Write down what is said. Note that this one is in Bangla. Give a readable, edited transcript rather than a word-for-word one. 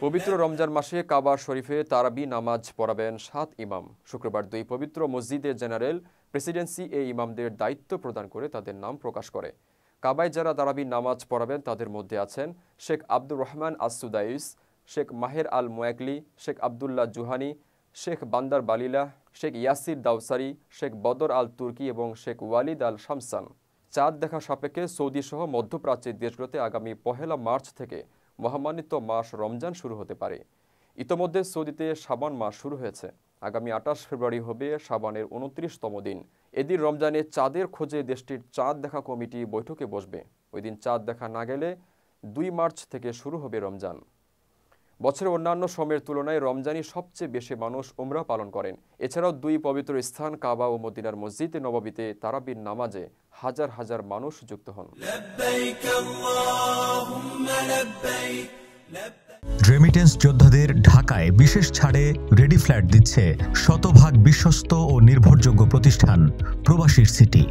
পবিত্র রমজান মাসে কাবা শরীফে তারাবি নামাজ পড়াবেন ৭ ইমাম। শুক্রবার ২ পবিত্র মসজিদে জেনারেল প্রেসিডেন্সি এই ইমামদের দায়িত্ব প্রদান করে তাদের নাম প্রকাশ করে। কাবায় যারা তারাবি নামাজ পড়াবেন তাদের মধ্যে আছেন শেখ আব্দুর রহমান আস-সুদাইস, শেখ মাহের আল মোয়াকলি, শেখ আবদুল্লাহ জুহানি, শেখ বান্দার বালিলা, শেখ ইয়াসির দাউসারি, শেখ বদর আল তুর্কি এবং শেখ ওয়ালিদ আল শামসান। চাঁদ দেখা সাপেক্ষে সৌদি সহ মধ্যপ্রাচ্যের দেশগুলোতে আগামী ১ মার্চ থেকে মহামান্বিত মাস রমজান শুরু হতে পারে। ইতোমধ্যে সৌদিতে শাবান মাস শুরু হয়েছে। আগামী ২৮ ফেব্রুয়ারি হবে শাবানের ২৯তম দিন। এদিন রমজানে চাঁদের খোঁজে দেশটির চাঁদ দেখা কমিটি বৈঠকে বসবে। ওই দিন চাঁদ দেখা না গেলে ২ মার্চ থেকে শুরু হবে রমজান। বছরের অন্যান্য সময়ের তুলনায় রমজানই সবচেয়ে বেশি মানুষ উমরা পালন করেন। এছাড়াও ২ পবিত্র স্থান কাবা ও মদিনার মসজিদে নববীতে তারাবির নামাজে হাজার হাজার মানুষ যুক্ত হন। রেমিটেন্স যোদ্ধাদের ঢাকায় বিশেষ ছাড়ে রেডি ফ্ল্যাট দিচ্ছে শতভাগ বিশ্বস্ত ও নির্ভরযোগ্য প্রতিষ্ঠান প্রবাসীর সিটি।